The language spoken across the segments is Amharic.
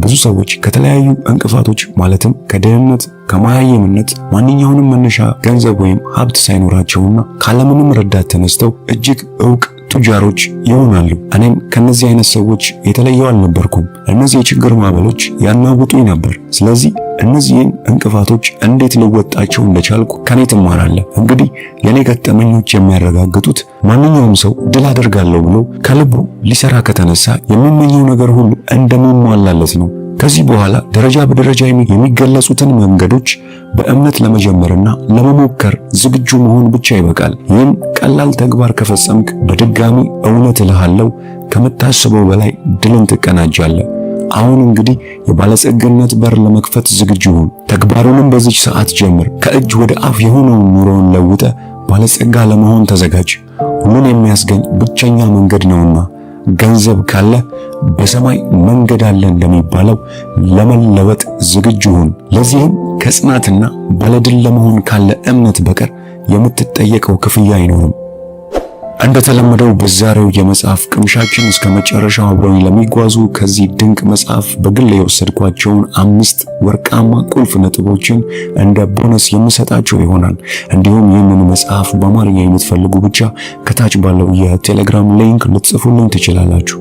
ብዙ ሰዎች ከተለያዩ እንቅፋቶች ማለትም ከድህነት፣ ከመሃይምነት ማንኛውንም መነሻ ገንዘብ ወይም ሀብት ሳይኖራቸውና ካለምንም ረዳት ተነስተው እጅግ ዕውቅ ቱጃሮች ይሆናሉ። እኔም ከነዚህ አይነት ሰዎች የተለየው አልነበርኩም። እነዚህ የችግር ማዕበሎች ያናውጡኝ ነበር። ስለዚህ እነዚህን እንቅፋቶች እንዴት ልወጣቸው እንደቻልኩ ከኔ ትማራለህ። እንግዲህ የኔ ገጠመኞች የሚያረጋግጡት ማንኛውም ሰው ድል አደርጋለሁ ብሎ ከልቡ ሊሰራ ከተነሳ የሚመኘው ነገር ሁሉ እንደሚሟላለት ነው። ከዚህ በኋላ ደረጃ በደረጃ የሚገለጹትን መንገዶች በእምነት ለመጀመርና ለመሞከር ዝግጁ መሆን ብቻ ይበቃል። ይህን ቀላል ተግባር ከፈጸምክ በድጋሚ እውነት እልሃለሁ ከምታስበው በላይ ድልን ትቀናጃለህ። አሁን እንግዲህ የባለጸግነት በር ለመክፈት ዝግጁ ሁን። ተግባሩንም በዚች ሰዓት ጀምር። ከእጅ ወደ አፍ የሆነውን ኑሮን ለውጠ ባለጸጋ ለመሆን ተዘጋጅ። ሁሉን የሚያስገኝ ብቸኛ መንገድ ነውና ገንዘብ ካለ በሰማይ መንገድ አለ እንደሚባለው ለመለወጥ ዝግጁ ሁን። ለዚህም ከጽናትና ባለድል ለመሆን ካለ እምነት በቀር የምትጠየቀው ክፍያ አይኖርም። እንደተለመደው በዛሬው የመጽሐፍ ቅምሻችን እስከ መጨረሻው አብረውኝ ለሚጓዙ ከዚህ ድንቅ መጽሐፍ በግል የወሰድኳቸውን 5 ወርቃማ ቁልፍ ነጥቦችን እንደ ቦነስ የምሰጣቸው ይሆናል። እንዲሁም ይህንን መጽሐፍ በአማርኛ የምትፈልጉ ብቻ ከታች ባለው የቴሌግራም ሊንክ ልትጽፉልኝ ትችላላችሁ።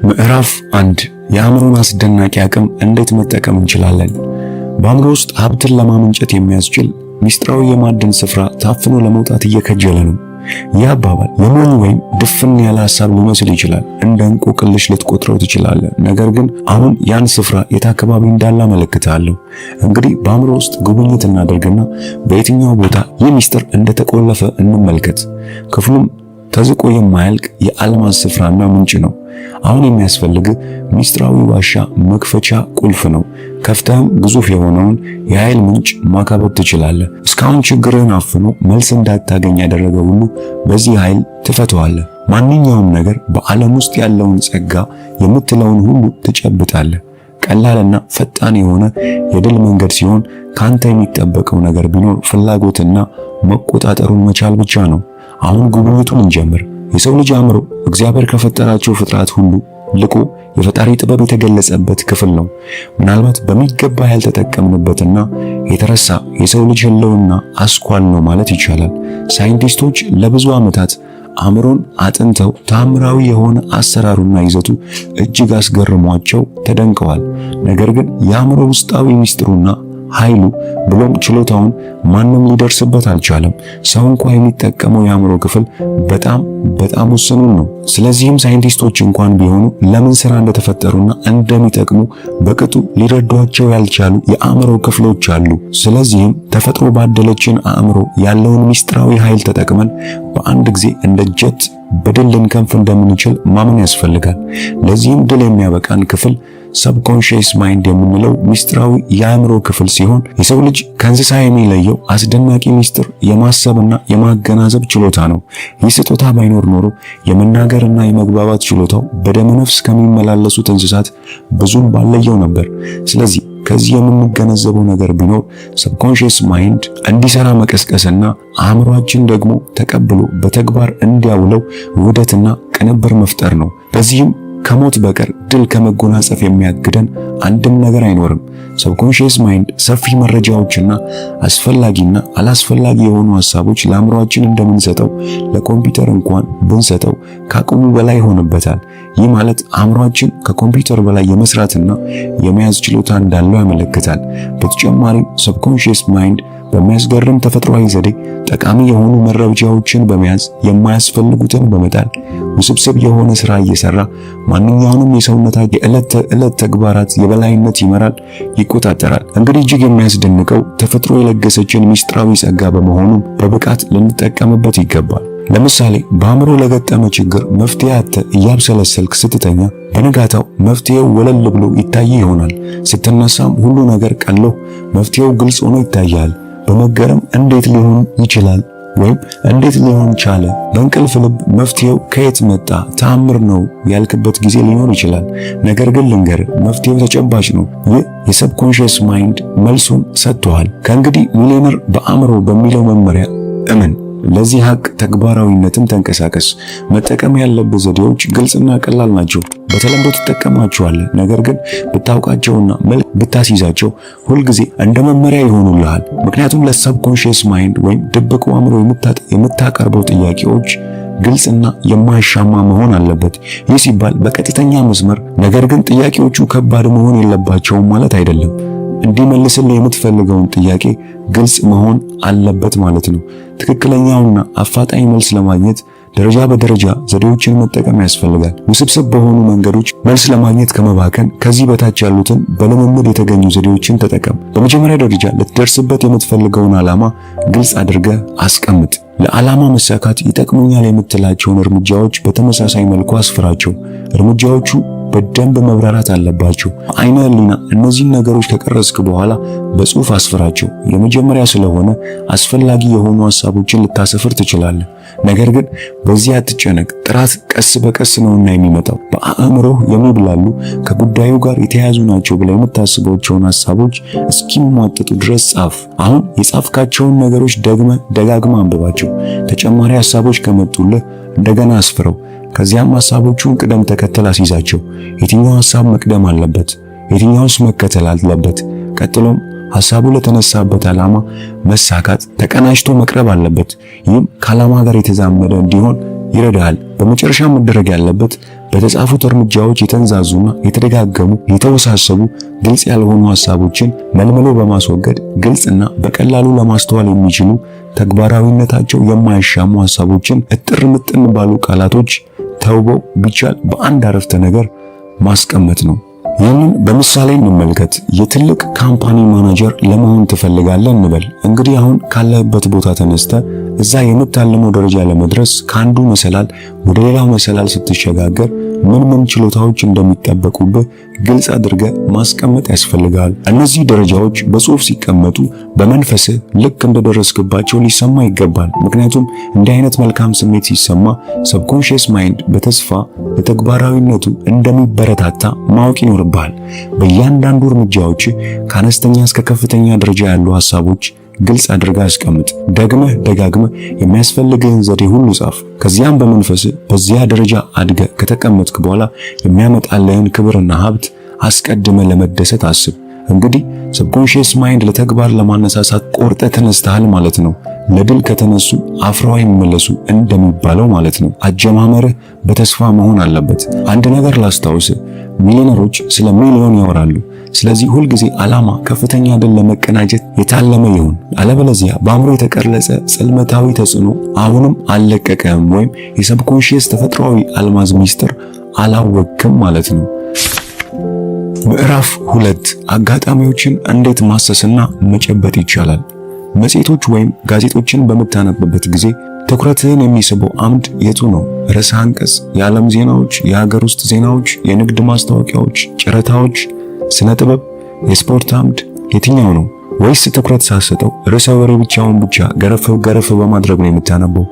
ምዕራፍ 1 የአእምሮን አስደናቂ አቅም እንዴት መጠቀም እንችላለን? በአእምሮ ውስጥ ሀብትን ለማመንጨት የሚያስችል ሚስጥራዊ የማዕድን ስፍራ ታፍኖ ለመውጣት እየከጀለ ነው። ይህ አባባል የሞኝ ወይም ድፍን ያለ ሐሳብ ሊመስል ይችላል። እንደ እንቆቅልሽ ልትቆጥረው ትችላለህ። ነገር ግን አሁን ያን ስፍራ የት አካባቢ እንዳለ አመለክታለሁ። እንግዲህ በአእምሮ ውስጥ ጉብኝት እናደርግና በየትኛው ቦታ ይህ ሚስጥር እንደተቆለፈ እንመልከት። ክፍሉም ተዝቆ የማያልቅ የአልማዝ ስፍራና ምንጭ ነው። አሁን የሚያስፈልግ ሚስጥራዊ ዋሻ መክፈቻ ቁልፍ ነው። ከፍተህም ግዙፍ የሆነውን የኃይል ምንጭ ማካበት ትችላለህ። እስካሁን ችግርህን አፍኖ መልስ እንዳታገኝ ያደረገ ሁሉ በዚህ ኃይል ትፈተዋለህ። ማንኛውም ነገር በዓለም ውስጥ ያለውን ጸጋ የምትለውን ሁሉ ትጨብጣለህ። ቀላልና ፈጣን የሆነ የድል መንገድ ሲሆን ካንተ የሚጠበቀው ነገር ቢኖር ፍላጎትና መቆጣጠሩን መቻል ብቻ ነው። አሁን ጉብኝቱን እንጀምር። የሰው ልጅ አእምሮ እግዚአብሔር ከፈጠራቸው ፍጥረት ሁሉ ልቆ የፈጣሪ ጥበብ የተገለጸበት ክፍል ነው። ምናልባት በሚገባ ያልተጠቀምንበትና የተረሳ የሰው ልጅ ህልውና አስኳል ነው ማለት ይቻላል። ሳይንቲስቶች ለብዙ ዓመታት አእምሮን አጥንተው ታምራዊ የሆነ አሰራሩና ይዘቱ እጅግ አስገርሟቸው ተደንቀዋል። ነገር ግን የአእምሮ ውስጣዊ ሚስጥሩና ኃይሉ ብሎም ችሎታውን ማንም ሊደርስበት አልቻለም። ሰው እንኳን የሚጠቀመው የአእምሮ ክፍል በጣም ውስኑን ነው። ስለዚህም ሳይንቲስቶች እንኳን ቢሆኑ ለምን ስራ እንደተፈጠሩና እንደሚጠቅሙ በቅጡ ሊረዷቸው ያልቻሉ የአእምሮ ክፍሎች አሉ። ስለዚህም ተፈጥሮ ባደለችን አእምሮ ያለውን ሚስጥራዊ ኃይል ተጠቅመን በአንድ ጊዜ እንደ ጀት በድል ልንከንፍ እንደምንችል ማመን ያስፈልጋል። ለዚህም ድል የሚያበቃን ክፍል ሰብኮንሺየስ ማይንድ የምንለው ሚስጥራዊ የአእምሮ ክፍል ሲሆን የሰው ልጅ ከእንስሳ የሚለየው አስደናቂ ሚስጥር የማሰብና የማገናዘብ ችሎታ ነው። ይህ ስጦታ ባይኖር ኖሮ የመናገርና የመግባባት ችሎታው በደመነፍስ ከሚመላለሱት እንስሳት ብዙም ባለየው ነበር። ስለዚህ ከዚህ የምንገነዘበው ነገር ቢኖር ሰብኮንሺየስ ማይንድ እንዲሰራ መቀስቀስና አእምሯችን ደግሞ ተቀብሎ በተግባር እንዲያውለው ውህደትና ቅንብር መፍጠር ነው። በዚህም ከሞት በቀር ድል ከመጎናጸፍ የሚያግደን አንድም ነገር አይኖርም። ሰብኮንሺየስ ማይንድ ሰፊ መረጃዎችና አስፈላጊና አላስፈላጊ የሆኑ ሐሳቦች ለአእምሯችን እንደምንሰጠው ለኮምፒውተር እንኳን ብንሰጠው ከአቅሙ በላይ ይሆንበታል። ይህ ማለት አእምሯችን ከኮምፒውተር በላይ የመስራትና የመያዝ ችሎታ እንዳለው ያመለክታል። በተጨማሪም ሰብኮንሺየስ ማይንድ በሚያስገርም ተፈጥሯዊ ዘዴ ጠቃሚ የሆኑ መረጃዎችን በመያዝ የማያስፈልጉትን በመጣል ውስብስብ የሆነ ሥራ እየሰራ ማንኛውንም የሰውነታችን የዕለት ተዕለት ተግባራት የበላይነት ይመራል፣ ይቆጣጠራል። እንግዲህ እጅግ የሚያስደንቀው ተፈጥሮ የለገሰችን ሚስጥራዊ ጸጋ በመሆኑ በብቃት ልንጠቀምበት ይገባል። ለምሳሌ በአእምሮ ለገጠመ ችግር መፍትሄ አጥተህ እያብሰለሰልክ ስትተኛ በነጋታው መፍትሄው ወለል ብሎ ይታይ ይሆናል። ስትነሳም ሁሉ ነገር ቀሎ መፍትሄው ግልጽ ሆኖ ይታያል። በመገረም እንዴት ሊሆን ይችላል ወይም እንዴት ሊሆን ቻለ? በእንቅልፍ ልብ መፍትሄው ከየት መጣ? ተአምር ነው ያልክበት ጊዜ ሊኖር ይችላል። ነገር ግን ልንገር፣ መፍትሄው ተጨባጭ ነው። ይህ የሰብኮንሺየስ ማይንድ መልሱን ሰጥቷል። ከእንግዲህ ሚሊዮነር በአእምሮ በሚለው መመሪያ እመን። ለዚህ ሀቅ ተግባራዊነትም ተንቀሳቀስ። መጠቀም ያለብህ ዘዴዎች ግልጽና ቀላል ናቸው። በተለምዶ ትጠቀማቸዋለህ፣ ነገር ግን ብታውቃቸውና መልክ ብታስይዛቸው ሁልጊዜ እንደ መመሪያ ይሆኑልሃል። ምክንያቱም ለሰብኮንሺየስ ማይንድ ወይም ድብቁ አእምሮ የምታቀርበው ጥያቄዎች ግልጽና የማይሻማ መሆን አለበት። ይህ ሲባል በቀጥተኛ መስመር፣ ነገር ግን ጥያቄዎቹ ከባድ መሆን የለባቸውም ማለት አይደለም። እንዲመልስልህ የምትፈልገውን ጥያቄ ግልጽ መሆን አለበት ማለት ነው። ትክክለኛውና አፋጣኝ መልስ ለማግኘት ደረጃ በደረጃ ዘዴዎችን መጠቀም ያስፈልጋል። ውስብስብ በሆኑ መንገዶች መልስ ለማግኘት ከመባከን ከዚህ በታች ያሉትን በልምምድ የተገኙ ዘዴዎችን ተጠቀም። በመጀመሪያ ደረጃ ልትደርስበት የምትፈልገውን ዓላማ ግልጽ አድርገህ አስቀምጥ። ለዓላማ መሳካት ይጠቅሙኛል የምትላቸውን እርምጃዎች በተመሳሳይ መልኩ አስፍራቸው። እርምጃዎቹ በደንብ መብራራት አለባቸው። አይነ ህሊና እነዚህን ነገሮች ከቀረጽክ በኋላ በጽሑፍ አስፍራቸው። የመጀመሪያ ስለሆነ አስፈላጊ የሆኑ ሐሳቦችን ልታሰፍር ትችላለህ። ነገር ግን በዚህ አትጨነቅ። ጥራት ቀስ በቀስ ነውና የሚመጣው። በአእምሮህ የሚብላሉ ከጉዳዩ ጋር የተያያዙ ናቸው ብለህ የምታስባቸውን ሐሳቦች እስኪሟጠጡ ድረስ ጻፍ። አሁን የጻፍካቸውን ነገሮች ደጋግማ አንብባቸው። ተጨማሪ ሐሳቦች ከመጡልህ እንደገና አስፍረው። ከዚያም ሐሳቦቹን ቅደም ተከተል አስይዛቸው። የትኛው ሐሳብ መቅደም አለበት? የትኛውስ መከተል አለበት? ቀጥሎም ሐሳቡ ለተነሳበት ዓላማ መሳካት ተቀናጅቶ መቅረብ አለበት። ይህም ከዓላማ ጋር የተዛመደ እንዲሆን ይረዳል። በመጨረሻ መደረግ ያለበት በተጻፉት እርምጃዎች የተንዛዙና የተደጋገሙ የተወሳሰቡ ግልጽ ያልሆኑ ሐሳቦችን መልመሎ በማስወገድ ግልጽና በቀላሉ ለማስተዋል የሚችሉ ተግባራዊነታቸው የማይሻሙ ሐሳቦችን እጥር ምጥን ባሉ ቃላቶች ተውበው ቢቻል በአንድ አረፍተ ነገር ማስቀመጥ ነው። ይህንን በምሳሌ እንመልከት። የትልቅ ካምፓኒ ማናጀር ለመሆን ትፈልጋለህ እንበል። እንግዲህ አሁን ካለህበት ቦታ ተነስተ እዛ የምታለመው ደረጃ ለመድረስ ከአንዱ መሰላል ወደ ሌላው መሰላል ስትሸጋገር ምን ችሎታዎች እንደሚጠበቁብህ ግልጽ አድርገህ ማስቀመጥ ያስፈልጋል። እነዚህ ደረጃዎች በጽሑፍ ሲቀመጡ በመንፈስህ ልክ እንደደረስክባቸው ሊሰማ ይገባል። ምክንያቱም እንዲህ አይነት መልካም ስሜት ሲሰማ ሰብኮንሺየስ ማይንድ በተስፋ ለተግባራዊነቱ እንደሚበረታታ ማወቅ ይኖርብሃል። በእያንዳንዱ እርምጃዎች ከአነስተኛ እስከ ከፍተኛ ደረጃ ያሉ ሐሳቦች ግልጽ አድርገህ አስቀምጥ። ደጋግመህ የሚያስፈልግህን ዘዴ ሁሉ ጻፍ። ከዚያም በመንፈስህ በዚያ ደረጃ አድገህ ከተቀመጥክ በኋላ የሚያመጣልህን ክብርና ሀብት አስቀድመህ ለመደሰት አስብ። እንግዲህ ሰብኮንሺየስ ማይንድ ለተግባር ለማነሳሳት ቆርጠ ተነስተሃል ማለት ነው። ለድል ከተነሱ አፍረው አይመለሱ እንደሚባለው ማለት ነው። አጀማመርህ በተስፋ መሆን አለበት። አንድ ነገር ላስታውስ፣ ሚሊዮነሮች ስለ ሚሊዮን ያወራሉ። ስለዚህ ሁልጊዜ ዓላማ ከፍተኛ ድል ለመቀናጀት የታለመ ይሁን። አለበለዚያ በአእምሮ የተቀረጸ ጽልመታዊ ተጽዕኖ አሁንም አልለቀቀም ወይም የሰብኮንሺየስ ተፈጥሯዊ አልማዝ ሚስጥር አላወቅም ማለት ነው። ምዕራፍ 2 አጋጣሚዎችን እንዴት ማሰስና መጨበጥ ይቻላል። መጽሔቶች ወይም ጋዜጦችን በምታነብበት ጊዜ ትኩረትህን የሚስበው አምድ የቱ ነው? ርዕሰ አንቀጽ፣ የዓለም ዜናዎች፣ የሀገር ውስጥ ዜናዎች፣ የንግድ ማስታወቂያዎች፣ ጨረታዎች፣ ስነ ጥበብ፣ የስፖርት አምድ የትኛው ነው? ወይስ ትኩረት ሳሰጠው ርዕሰ ወሬ ብቻውን ገረፍ በማድረግ ነው የምታነበው?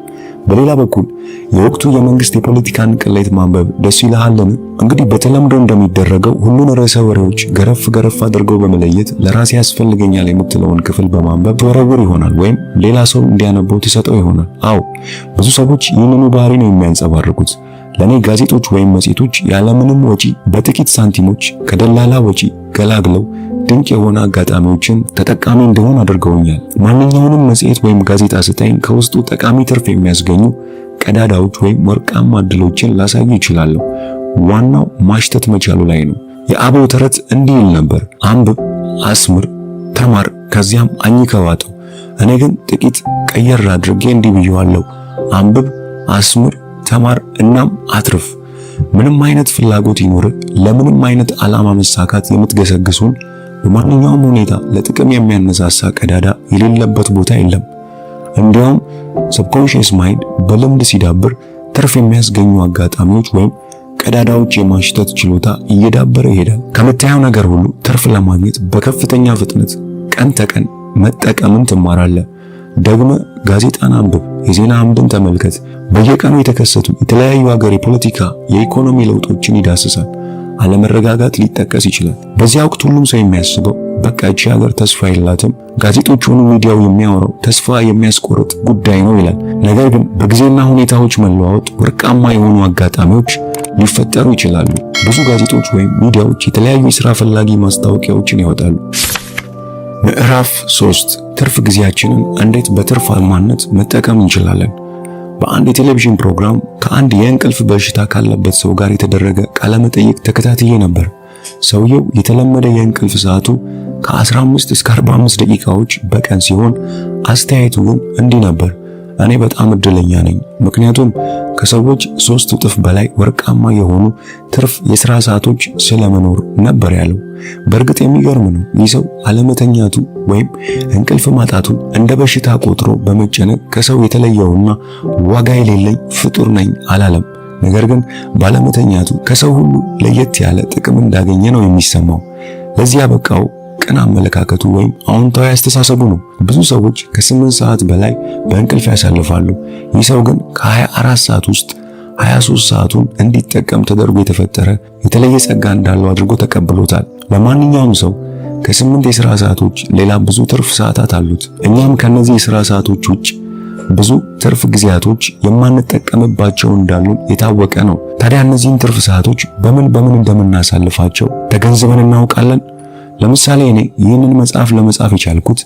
በሌላ በኩል የወቅቱ የመንግስት የፖለቲካን ቅሌት ማንበብ ደስ ይልሃልን? እንግዲህ በተለምዶ እንደሚደረገው ሁሉን ርዕሰ ወሬዎች ገረፍ አድርገው በመለየት ለራስ ያስፈልገኛል የምትለውን ክፍል በማንበብ ተወረውር ይሆናል፣ ወይም ሌላ ሰው እንዲያነበው ትሰጠው ይሆናል። አዎ ብዙ ሰዎች ይህንኑ ባህሪ ነው የሚያንጸባርቁት። ለኔ ጋዜጦች ወይም መጽሔቶች ያለምንም ወጪ በጥቂት ሳንቲሞች ከደላላ ወጪ ገላግለው ድንቅ የሆነ አጋጣሚዎችን ተጠቃሚ እንደሆን አድርገውኛል። ማንኛውንም መጽሔት ወይም ጋዜጣ ስታይን ከውስጡ ጠቃሚ ትርፍ የሚያስገኙ ቀዳዳዎች ወይም ወርቃማ ዕድሎችን ላሳይ ይችላለሁ። ዋናው ማሽተት መቻሉ ላይ ነው። የአበው ተረት እንዲህ ይል ነበር፣ አንብብ፣ አስምር፣ ተማር፣ ከዚያም አኝከው ዋጠው። እኔ ግን ጥቂት ቀየር አድርጌ እንዲህ ብየዋለሁ፣ አንብብ፣ አስምር፣ ተማር፣ እናም አትርፍ። ምንም አይነት ፍላጎት ይኖር፣ ለምንም አይነት ዓላማ መሳካት የምትገሰግሱን በማንኛውም ሁኔታ ለጥቅም የሚያነሳሳ ቀዳዳ የሌለበት ቦታ የለም። እንዲያውም ሰብኮንሺየስ ማይንድ በልምድ ሲዳብር ትርፍ የሚያስገኙ አጋጣሚዎች ወይም ቀዳዳዎች የማሽተት ችሎታ እየዳበረ ይሄዳል። ከምታየው ነገር ሁሉ ትርፍ ለማግኘት በከፍተኛ ፍጥነት ቀን ተቀን መጠቀምን ትማራለህ። ደግመ ጋዜጣን አንብብ፣ የዜና አምድን ተመልከት። በየቀኑ የተከሰቱ የተለያዩ ሀገር የፖለቲካ የኢኮኖሚ ለውጦችን ይዳስሳል። አለመረጋጋት ሊጠቀስ ይችላል። በዚያ ወቅት ሁሉም ሰው የሚያስበው በቃ እቺ ሀገር ተስፋ የላትም፣ ጋዜጦች ሆኑ ሚዲያው የሚያወራው ተስፋ የሚያስቆርጥ ጉዳይ ነው ይላል። ነገር ግን በጊዜና ሁኔታዎች መለዋወጥ ወርቃማ የሆኑ አጋጣሚዎች ሊፈጠሩ ይችላሉ። ብዙ ጋዜጦች ወይም ሚዲያዎች የተለያዩ የሥራ ፈላጊ ማስታወቂያዎችን ያወጣሉ። ምዕራፍ 3 ትርፍ ጊዜያችንን እንዴት በትርፋማነት መጠቀም እንችላለን? በአንድ የቴሌቪዥን ፕሮግራም ከአንድ የእንቅልፍ በሽታ ካለበት ሰው ጋር የተደረገ ቃለ መጠይቅ ተከታትዬ ነበር። ሰውየው የተለመደ የእንቅልፍ ሰዓቱ ከ15 እስከ 45 ደቂቃዎች በቀን ሲሆን አስተያየቱ ግን እንዲህ ነበር: እኔ በጣም እድለኛ ነኝ፣ ምክንያቱም ከሰዎች 3 እጥፍ በላይ ወርቃማ የሆኑ ትርፍ የሥራ ሰዓቶች ስለመኖር ነበር ያለው። በእርግጥ የሚገርም ነው። ይህ ሰው አለመተኛቱ ወይም እንቅልፍ ማጣቱን እንደ በሽታ ቆጥሮ በመጨነቅ ከሰው የተለየውና ዋጋ የሌለኝ ፍጡር ነኝ አላለም። ነገር ግን ባለመተኛቱ ከሰው ሁሉ ለየት ያለ ጥቅም እንዳገኘ ነው የሚሰማው። ለዚህ ያበቃው ቅን አመለካከቱ ወይም አዎንታዊ አስተሳሰቡ ነው። ብዙ ሰዎች ከ8 ሰዓት በላይ በእንቅልፍ ያሳልፋሉ። ይህ ሰው ግን ከ24 ሰዓት ውስጥ 23 ሰዓቱን እንዲጠቀም ተደርጎ የተፈጠረ የተለየ ጸጋ እንዳለው አድርጎ ተቀብሎታል። ለማንኛውም ሰው ከ8 የሥራ ሰዓቶች ሌላ ብዙ ትርፍ ሰዓታት አሉት። እኛም ከነዚህ የሥራ ሰዓቶች ውጭ ብዙ ትርፍ ጊዜያቶች የማንጠቀምባቸው እንዳሉ የታወቀ ነው። ታዲያ እነዚህን ትርፍ ሰዓቶች በምን እንደምናሳልፋቸው ተገንዝበን እናውቃለን? ለምሳሌ እኔ ይህንን መጽሐፍ ለመጻፍ የቻልኩት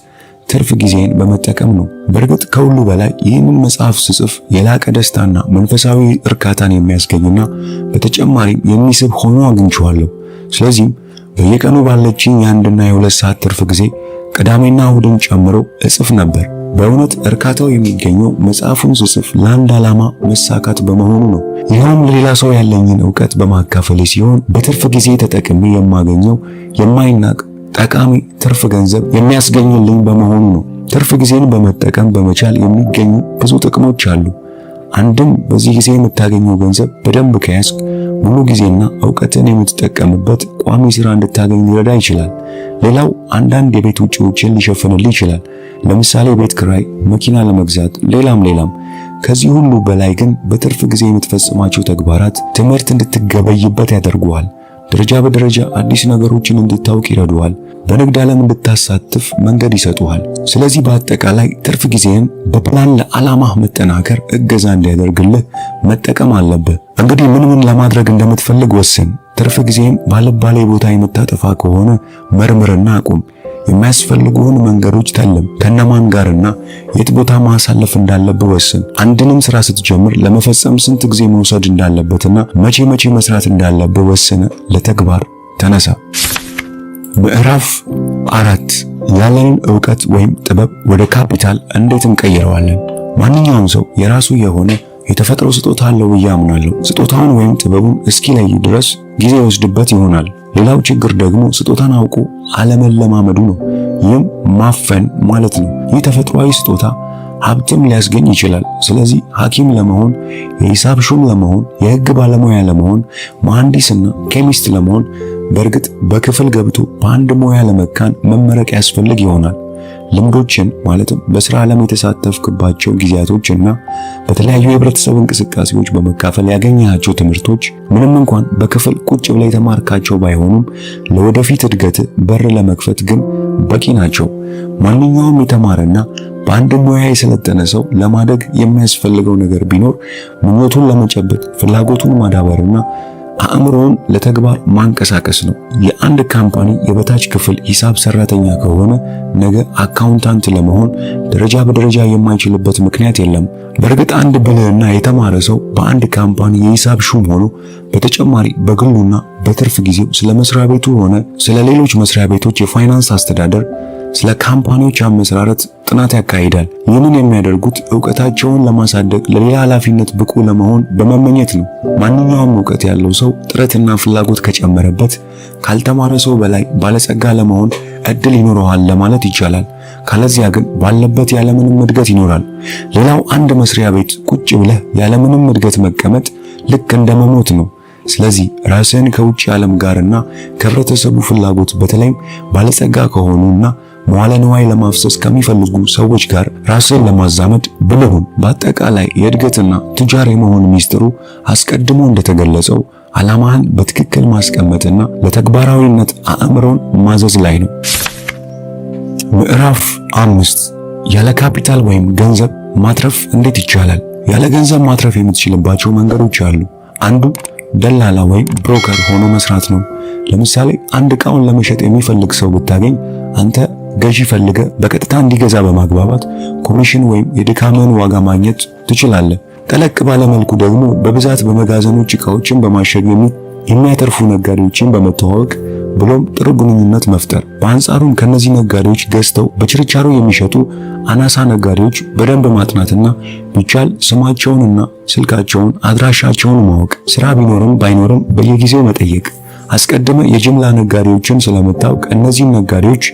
ትርፍ ጊዜን በመጠቀም ነው። በእርግጥ ከሁሉ በላይ ይህንን መጽሐፍ ስጽፍ የላቀ ደስታና መንፈሳዊ እርካታን የሚያስገኝና በተጨማሪም የሚስብ ሆኖ አግኝቼዋለሁ። ስለዚህም በየቀኑ ባለችኝ የ1 እና የ2 ሰዓት ትርፍ ጊዜ ቅዳሜና እሁድን ጨምሮ እጽፍ ነበር። በእውነት እርካታው የሚገኘው መጽሐፉን ስጽፍ ለአንድ ዓላማ መሳካት በመሆኑ ነው። ይህም ለሌላ ሰው ያለኝን ዕውቀት በማካፈል ሲሆን በትርፍ ጊዜ ተጠቅሜ የማገኘው የማይናቅ ጠቃሚ ትርፍ ገንዘብ የሚያስገኝልኝ በመሆኑ ነው። ትርፍ ጊዜን በመጠቀም በመቻል የሚገኙ ብዙ ጥቅሞች አሉ። አንድም በዚህ ጊዜ የምታገኘው ገንዘብ በደንብ ከያዝክ ሙሉ ጊዜና ዕውቀትን የምትጠቀምበት ቋሚ ሥራ እንድታገኝ ሊረዳ ይችላል። ሌላው አንዳንድ የቤት ወጪዎችን ሊሸፍንልህ ይችላል። ለምሳሌ ቤት ኪራይ፣ መኪና ለመግዛት፣ ሌላም። ከዚህ ሁሉ በላይ ግን በትርፍ ጊዜ የምትፈጽማቸው ተግባራት ትምህርት እንድትገበይበት ያደርጉሃል። ደረጃ በደረጃ አዲስ ነገሮችን እንድታውቅ ይረዱሃል። በንግድ ዓለም እንድታሳትፍ መንገድ ይሰጡሃል። ስለዚህ በአጠቃላይ ትርፍ ጊዜን በፕላን ለዓላማህ መጠናከር እገዛ እንዲያደርግልህ መጠቀም አለብህ። እንግዲህ ምን ለማድረግ እንደምትፈልግ ወስን። ትርፍ ጊዜን ባልባሌ ቦታ የምታጠፋ ከሆነ መርምርና አቁም። የሚያስፈልጉህን መንገዶች ተለም። ከነማን ጋርና የት ቦታ ማሳለፍ እንዳለብህ ወስን። አንድንም ስራ ስትጀምር ለመፈጸም ስንት ጊዜ መውሰድ እንዳለበትና መቼ መስራት እንዳለብህ ወስነ ለተግባር ተነሳ። ምዕራፍ 4 ያለንን ዕውቀት ወይም ጥበብ ወደ ካፒታል እንዴት እንቀይረዋለን? ማንኛውም ሰው የራሱ የሆነ የተፈጥሮ ስጦታ አለው ብዬ አምናለሁ። ስጦታውን ወይም ጥበቡን እስኪለይ ድረስ ጊዜ ይወስድበት ይሆናል። ሌላው ችግር ደግሞ ስጦታን አውቆ አለመለማመዱ ነው። ይህም ማፈን ማለት ነው። ይህ ተፈጥሯዊ ስጦታ ሀብትም ሊያስገኝ ይችላል። ስለዚህ ሐኪም ለመሆን፣ የሂሳብ ሹም ለመሆን፣ የሕግ ባለሙያ ለመሆን፣ መሐንዲስና ኬሚስት ለመሆን በእርግጥ በክፍል ገብቶ በአንድ ሙያ ለመካን መመረቅ ያስፈልግ ይሆናል። ልምዶችን ማለትም በስራ ዓለም የተሳተፍክባቸው ጊዜያቶችና በተለያዩ የህብረተሰብ እንቅስቃሴዎች በመካፈል ያገኘሃቸው ትምህርቶች ምንም እንኳን በክፍል ቁጭ ብላ የተማርካቸው ባይሆኑም ለወደፊት እድገት በር ለመክፈት ግን በቂ ናቸው። ማንኛውም የተማረና በአንድ ሙያ የሰለጠነ ሰው ለማደግ የሚያስፈልገው ነገር ቢኖር ምኞቱን ለመጨበጥ ፍላጎቱን ማዳበርና አእምሮውን ለተግባር ማንቀሳቀስ ነው። የአንድ ካምፓኒ የበታች ክፍል ሂሳብ ሰራተኛ ከሆነ ነገ አካውንታንት ለመሆን ደረጃ በደረጃ የማይችልበት ምክንያት የለም። በእርግጥ አንድ ብልህና የተማረ ሰው በአንድ ካምፓኒ የሂሳብ ሹም ሆኖ በተጨማሪ በግሉና በትርፍ ጊዜው ስለ መስሪያ ቤቱ ሆነ ስለ ሌሎች መስሪያ ቤቶች የፋይናንስ አስተዳደር፣ ስለ ካምፓኒዎች አመሰራረት ጥናት ያካሂዳል። ይህንን የሚያደርጉት ዕውቀታቸውን ለማሳደግ ለሌላ ኃላፊነት ብቁ ለመሆን በመመኘት ነው። ማንኛውም ዕውቀት ያለው ሰው ጥረትና ፍላጎት ከጨመረበት ካልተማረ ሰው በላይ ባለጸጋ ለመሆን እድል ይኖረዋል ለማለት ይቻላል። ካለዚያ ግን ባለበት ያለምንም እድገት ይኖራል። ሌላው አንድ መስሪያ ቤት ቁጭ ብለህ ያለምንም እድገት መቀመጥ ልክ እንደመሞት ነው። ስለዚህ ራስህን ከውጭ ዓለም ጋርና ከህብረተሰቡ ፍላጎት በተለይም ባለጸጋ ከሆኑና መዋለ ንዋይ ለማፍሰስ ከሚፈልጉ ሰዎች ጋር ራስን ለማዛመድ ብልሁን። በአጠቃላይ የእድገትና ቱጃር የመሆን ሚስጥሩ አስቀድሞ እንደተገለጸው ዓላማህን በትክክል ማስቀመጥና ለተግባራዊነት አእምሮን ማዘዝ ላይ ነው። ምዕራፍ 5 ያለ ካፒታል ወይም ገንዘብ ማትረፍ እንዴት ይቻላል? ያለ ገንዘብ ማትረፍ የምትችልባቸው መንገዶች አሉ። አንዱ ደላላ ወይም ብሮከር ሆኖ መስራት ነው። ለምሳሌ አንድ ዕቃውን ለመሸጥ የሚፈልግ ሰው ብታገኝ አንተ ገዢ ፈልገ በቀጥታ እንዲገዛ በማግባባት ኮሚሽን ወይም የድካምን ዋጋ ማግኘት ትችላለህ። ጠለቅ ባለ መልኩ ደግሞ በብዛት በመጋዘኖች ዕቃዎችን በማሸግ የሚያተርፉ ነጋዴዎችን በመተዋወቅ ብሎም ጥሩ ግንኙነት መፍጠር። በአንጻሩም ከነዚህ ነጋዴዎች ገዝተው በችርቻሮ የሚሸጡ አናሳ ነጋዴዎች በደንብ ማጥናትና ቢቻል ስማቸውንና ስልካቸውን አድራሻቸውን ማወቅ። ስራ ቢኖርም ባይኖርም በየጊዜው መጠየቅ። አስቀድመ የጅምላ ነጋዴዎችን ስለምታውቅ እነዚህ ነጋዴዎች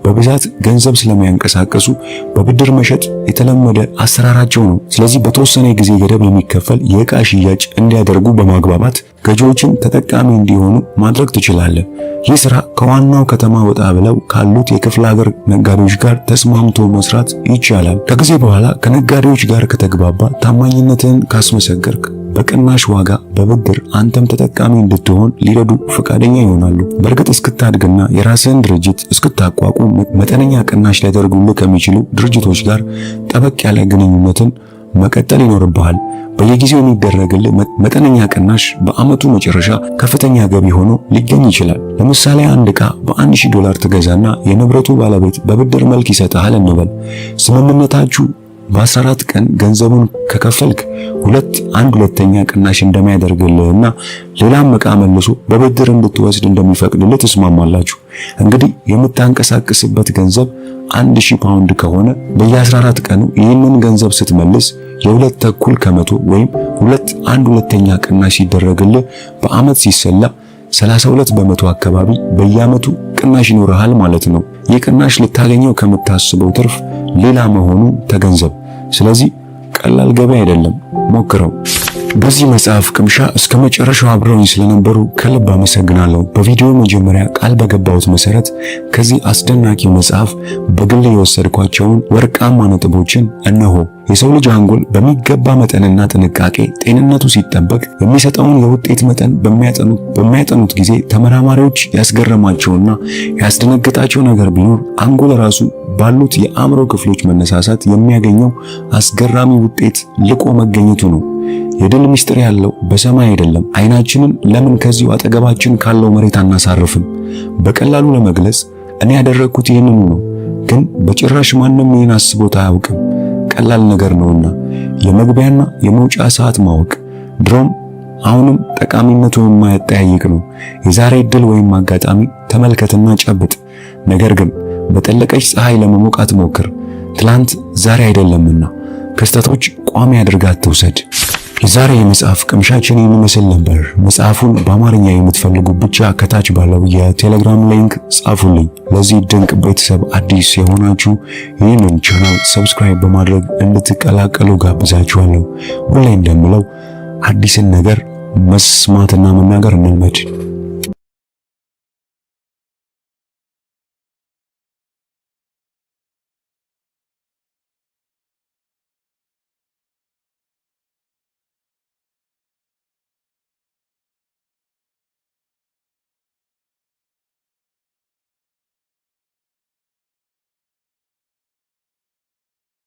በብዛት ገንዘብ ስለሚያንቀሳቀሱ በብድር መሸጥ የተለመደ አሰራራቸው ነው። ስለዚህ በተወሰነ ጊዜ ገደብ የሚከፈል የዕቃ ሽያጭ እንዲያደርጉ በማግባባት ገዢዎችን ተጠቃሚ እንዲሆኑ ማድረግ ትችላለህ። ይህ ስራ ከዋናው ከተማ ወጣ ብለው ካሉት የክፍለ ሀገር ነጋዴዎች ጋር ተስማምቶ መስራት ይቻላል። ከጊዜ በኋላ ከነጋዴዎች ጋር ከተግባባ፣ ታማኝነትን ካስመሰከርክ በቅናሽ ዋጋ በብድር አንተም ተጠቃሚ እንድትሆን ሊረዱ ፈቃደኛ ይሆናሉ። በእርግጥ እስክታድግና የራስህን ድርጅት እስክታቋቁም መጠነኛ ቅናሽ ሊያደርጉልህ ከሚችሉ ድርጅቶች ጋር ጠበቅ ያለ ግንኙነትን መቀጠል ይኖርብሃል። በየጊዜው የሚደረግልህ መጠነኛ ቅናሽ በአመቱ መጨረሻ ከፍተኛ ገቢ ሆኖ ሊገኝ ይችላል። ለምሳሌ አንድ ዕቃ $1000 ትገዛና የንብረቱ ባለቤት በብድር መልክ ይሰጥሃል እንበል። ስምምነታችሁ በ14 ቀን ገንዘቡን ከከፈልክ አንድ ሁለተኛ ቅናሽ እንደሚያደርግልህና ሌላም ዕቃ መልሶ በብድር እንድትወስድ እንደሚፈቅድልህ ትስማማላችሁ። እንግዲህ የምታንቀሳቅስበት ገንዘብ 1000 ፓውንድ ከሆነ በየ14 ቀኑ ይህንን ገንዘብ ስትመልስ የ2.25 ከመቶ ወይም አንድ ሁለተኛ ቅናሽ ሲደረግልህ በአመት ሲሰላ 32 በመቶ አካባቢ በየአመቱ ቅናሽ ይኖርሃል ማለት ነው። ይህ ቅናሽ ልታገኘው ከምታስበው ትርፍ ሌላ መሆኑ ተገንዘብ። ስለዚህ ቀላል ገቢ አይደለም፣ ሞክረው። በዚህ መጽሐፍ ቅምሻ እስከ መጨረሻው አብረውኝ ስለነበሩ ከልብ አመሰግናለሁ። በቪዲዮ መጀመሪያ ቃል በገባሁት መሰረት ከዚህ አስደናቂው መጽሐፍ በግል የወሰድኳቸውን ወርቃማ ነጥቦችን እነሆ። የሰው ልጅ አንጎል በሚገባ መጠንና ጥንቃቄ ጤንነቱ ሲጠበቅ የሚሰጠውን የውጤት መጠን በሚያጠኑት ጊዜ ተመራማሪዎች ያስገረማቸውና ያስደነገጣቸው ነገር ቢኖር አንጎል ራሱ ባሉት የአእምሮ ክፍሎች መነሳሳት የሚያገኘው አስገራሚ ውጤት ልቆ መገኘቱ ነው። የድል ምስጢር ያለው በሰማይ አይደለም። አይናችንን ለምን ከዚሁ አጠገባችን ካለው መሬት አናሳርፍም? በቀላሉ ለመግለጽ እኔ ያደረግኩት ይህንኑ ነው፣ ግን በጭራሽ ማንም ይህን አስቦት አያውቅም። ቀላል ነገር ነውና የመግቢያና የመውጫ ሰዓት ማወቅ ድሮም አሁንም ጠቃሚነቱ የማይጠያይቅ ነው። የዛሬ ዕድል ወይም አጋጣሚ ተመልከትና ጨብጥ። ነገር ግን በጠለቀች ፀሐይ ለመሞቅ አትሞክር፣ ትላንት ዛሬ አይደለምና። ክስተቶች ቋሚ አድርገህ አትውሰድ። የዛሬ የመጽሐፍ ቅምሻችን የሚመስል ነበር። መጽሐፉን በአማርኛ የምትፈልጉ ብቻ ከታች ባለው የቴሌግራም ሊንክ ጻፉልኝ። ለዚህ ድንቅ ቤተሰብ አዲስ የሆናችሁ ይህንን ቻናል ሰብስክራይብ በማድረግ እንድትቀላቀሉ ጋብዛችኋለሁ። ሁሌ እንደምለው አዲስን ነገር መስማትና መናገር እንልመድ።